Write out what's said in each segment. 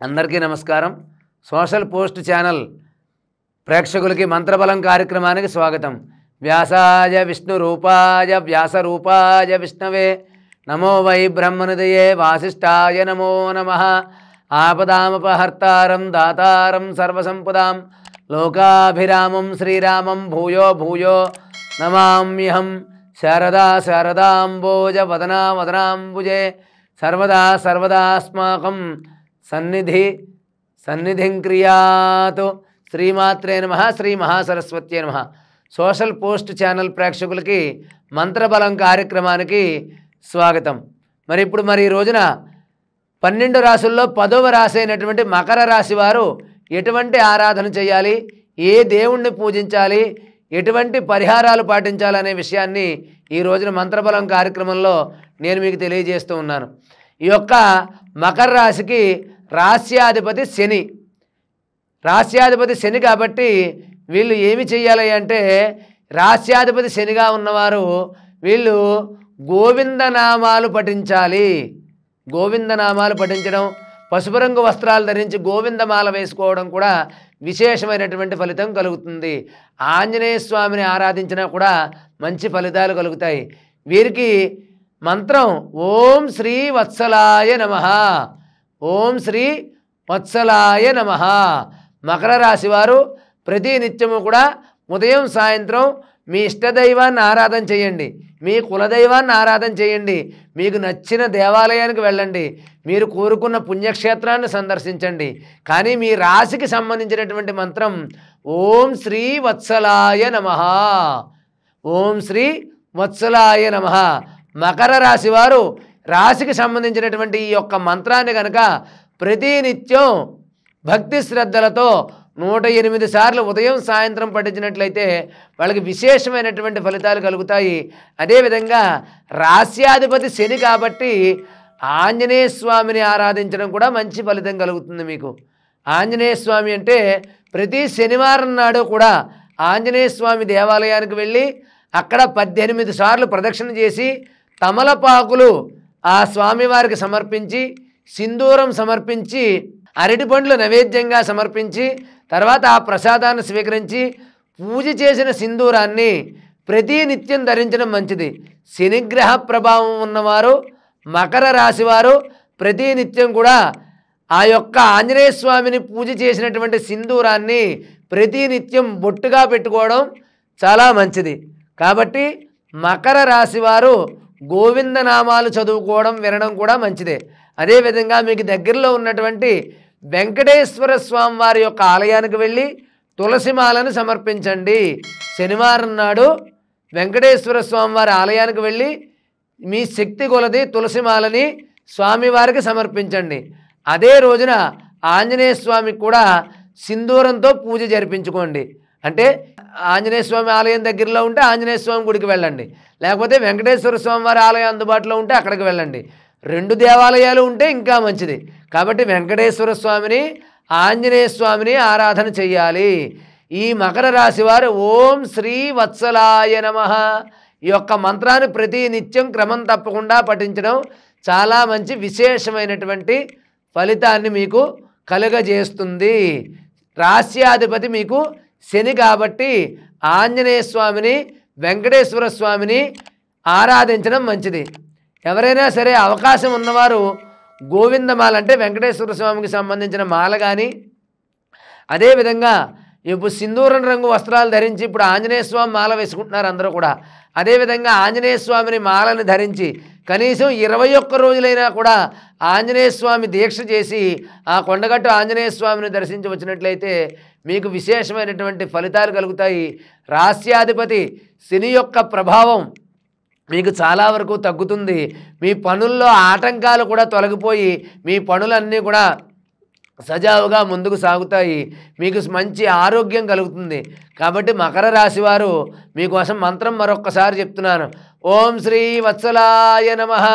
అందరికీ నమస్కారం. Social post channel ప్రేక్షకులకి మంత్రబలం కార్యక్రమానికి స్వాగతం. వ్యాసాయ విష్ణు రూపాయ వ్యాస రూపాయ విష్ణవే నమో వై బ్రహ్మనిదయే వాసిష్ఠాయ నమో నమః. ఆపదామపహర్తారం దాతారం సర్వసంపదాం లోకాభిరామం శ్రీరామం భూయో భూయో నమామ్యహం. శారదా శారదాంబోజ వదనా వదనాంబుజే సర్వదా సర్వదాస్మాకం సన్నిధిం క్రియాతు. శ్రీమాత్రే నమః. శ్రీ మహాసరస్వత్యే నమః. సోషల్ పోస్ట్ ఛానల్ ప్రేక్షకులకి మంత్రబలం కార్యక్రమానికి స్వాగతం. మరి ఈ రోజున 12 రాశుల్లో 10వ రాశి అయినటువంటి మకర రాశి వారు ఎటువంటి ఆరాధన చేయాలి, ఏ దేవుణ్ణి పూజించాలి, ఎటువంటి పరిహారాలు పాటించాలనే విషయాన్ని ఈ రోజున మంత్రబలం కార్యక్రమంలో నేను మీకు తెలియజేస్తూ ఉన్నాను. ఈ యొక్క మకర రాశికి రాశ్యాధిపతి శని. రాశ్యాధిపతి శని కాబట్టి వీళ్ళు ఏమి చేయాలి అంటే, రాశ్యాధిపతి శనిగా ఉన్నవారు వీళ్ళు గోవిందనామాలు పఠించాలి. గోవిందనామాలు పఠించడం, పసుపు రంగు వస్త్రాలు ధరించి గోవిందమాల వేసుకోవడం కూడా విశేషమైనటువంటి ఫలితం కలుగుతుంది. ఆంజనేయ స్వామిని ఆరాధించినా కూడా మంచి ఫలితాలు కలుగుతాయి. వీరికి మంత్రం ఓం శ్రీ వత్సలాయ నమః. ఓం శ్రీ వత్సలాయ నమః. మకర రాశి వారు ప్రతి నిత్యము కూడా ఉదయం సాయంత్రం మీ ఇష్టదైవాన్ని ఆరాధన చేయండి, మీ కులదైవాన్ని ఆరాధన చేయండి, మీకు నచ్చిన దేవాలయానికి వెళ్ళండి, మీరు కోరుకున్న పుణ్యక్షేత్రాన్ని సందర్శించండి. కానీ మీ రాశికి సంబంధించినటువంటి మంత్రం ఓం శ్రీ వత్సలాయ నమః. ఓం శ్రీ వత్సలాయ నమః. మకర రాశి వారు రాశికి సంబంధించినటువంటి ఈ యొక్క మంత్రాన్ని కనుక ప్రతినిత్యం భక్తి శ్రద్ధలతో 108 సార్లు ఉదయం సాయంత్రం పఠించినట్లయితే వాళ్ళకి విశేషమైనటువంటి ఫలితాలు కలుగుతాయి. అదేవిధంగా రాశ్యాధిపతి శని కాబట్టి ఆంజనేయ స్వామిని ఆరాధించడం కూడా మంచి ఫలితం కలుగుతుంది మీకు. ఆంజనేయ స్వామి అంటే ప్రతి శనివారం నాడు కూడా ఆంజనేయ స్వామి దేవాలయానికి వెళ్ళి అక్కడ 18 సార్లు ప్రదక్షిణ చేసి తమలపాకులు ఆ స్వామివారికి సమర్పించి, సింధూరం సమర్పించి, అరటి పండ్లు నైవేద్యంగా సమర్పించి, తర్వాత ఆ ప్రసాదాన్ని స్వీకరించి పూజ చేసిన సింధూరాన్ని ప్రతి నిత్యం ధరించడం మంచిది. శనిగ్రహ ప్రభావం ఉన్నవారు మకర రాశి వారు ప్రతి నిత్యం కూడా ఆ యొక్క ఆంజనేయ స్వామిని పూజ చేసినటువంటి సింధూరాన్ని ప్రతి నిత్యం బొట్టుగా పెట్టుకోవడం చాలా మంచిది. కాబట్టి మకర రాశి వారు గోవిందనామాలు చదువుకోవడం వినడం కూడా మంచిదే. అదేవిధంగా మీకు దగ్గరలో ఉన్నటువంటి వెంకటేశ్వర స్వామి వారి యొక్క ఆలయానికి వెళ్ళి తులసిమాలను సమర్పించండి. శనివారం నాడు వెంకటేశ్వర స్వామి వారి ఆలయానికి వెళ్ళి మీ శక్తి కొలది తులసిమాలని స్వామివారికి సమర్పించండి. అదే రోజున ఆంజనేయ స్వామికి కూడా సింధూరంతో పూజ జరిపించుకోండి. అంటే ఆంజనేయ స్వామి ఆలయం దగ్గరలో ఉంటే ఆంజనేయ స్వామి గుడికి వెళ్ళండి, లేకపోతే వెంకటేశ్వర స్వామి వారి ఆలయం అందుబాటులో ఉంటే అక్కడికి వెళ్ళండి. 2 దేవాలయాలు ఉంటే ఇంకా మంచిది. కాబట్టి వెంకటేశ్వర స్వామిని, ఆంజనేయ స్వామిని ఆరాధన చెయ్యాలి. ఈ మకర రాశి వారు ఓం శ్రీ వత్సలాయ నమః ఈ యొక్క మంత్రాన్ని ప్రతి నిత్యం క్రమం తప్పకుండా పఠించడం చాలా మంచి విశేషమైనటువంటి ఫలితాన్ని మీకు కలుగజేస్తుంది. రాశ్యాధిపతి మీకు శని కాబట్టి ఆంజనేయ స్వామిని, వెంకటేశ్వర స్వామిని ఆరాధించడం మంచిది. ఎవరైనా సరే అవకాశం ఉన్నవారు గోవిందమాల అంటే వెంకటేశ్వర స్వామికి సంబంధించిన మాల కానీ, అదేవిధంగా ఇప్పుడు సింధూరం రంగు వస్త్రాలు ధరించి ఇప్పుడు ఆంజనేయ స్వామి మాల వేసుకుంటున్నారు అందరూ కూడా. అదేవిధంగా ఆంజనేయ స్వామిని మాలను ధరించి కనీసం 21 రోజులైనా కూడా ఆంజనేయ స్వామి దీక్ష చేసి ఆ కొండగట్టు ఆంజనేయ స్వామిని దర్శించి వచ్చినట్లయితే మీకు విశేషమైనటువంటి ఫలితాలు కలుగుతాయి. రాశ్యాధిపతి శని యొక్క ప్రభావం మీకు చాలా వరకు తగ్గుతుంది. మీ పనుల్లో ఆటంకాలు కూడా తొలగిపోయి మీ పనులన్నీ కూడా సజావుగా ముందుకు సాగుతాయి. మీకు మంచి ఆరోగ్యం కలుగుతుంది. కాబట్టి మకర రాశి వారు మీకోసం మంత్రం మరొక్కసారి చెప్తున్నాను. ఓం శ్రీ వత్సలాయ నమః.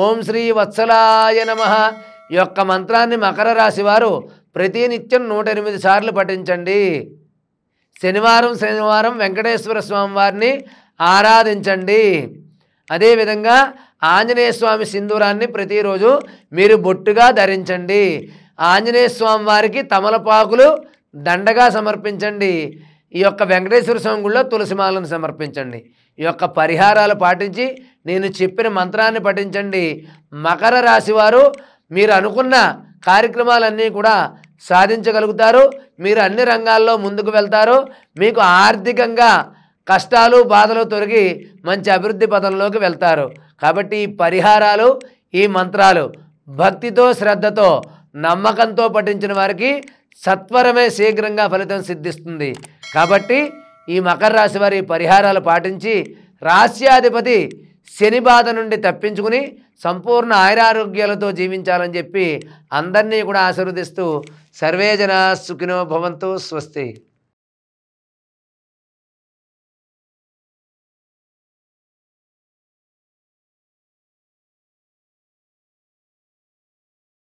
ఓం శ్రీ వత్సలాయ నమః ఈ యొక్క మంత్రాన్ని మకర రాశి వారు ప్రతినిత్యం 108 సార్లు పఠించండి. శనివారం వెంకటేశ్వర స్వామి వారిని ఆరాధించండి. అదేవిధంగా ఆంజనేయ స్వామి సింధూరాన్ని ప్రతిరోజు మీరు బొట్టుగా ధరించండి. ఆంజనేయ స్వామి వారికి తమలపాకులు దండగా సమర్పించండి. ఈ యొక్క వెంకటేశ్వర స్వామి గుళ్ళో తులసిమాలను సమర్పించండి. ఈ యొక్క పరిహారాలు పాటించి నేను చెప్పిన మంత్రాన్ని పఠించండి. మకర రాశి వారు మీరు అనుకున్న కార్యక్రమాలన్నీ కూడా సాధించగలుగుతారు. మీరు అన్ని రంగాల్లో ముందుకు వెళ్తారు. మీకు ఆర్థికంగా కష్టాలు బాధలు తొలగి మంచి అభివృద్ధి పదంలోకి వెళ్తారు. కాబట్టి ఈ పరిహారాలు, ఈ మంత్రాలు భక్తితో శ్రద్ధతో నమ్మకంతో పఠించిన వారికి సత్వరమే శీఘ్రంగా ఫలితం సిద్ధిస్తుంది. కాబట్టి ఈ మకర రాశి వారి పరిహారాలు పాటించి రాశ్యాధిపతి శని బాధ నుండి తప్పించుకుని సంపూర్ణ ఆయురారోగ్యాలతో జీవించాలని చెప్పి అందరినీ కూడా ఆశీర్వదిస్తూ సర్వే జనా సుఖినో భవంతు. స్వస్తి.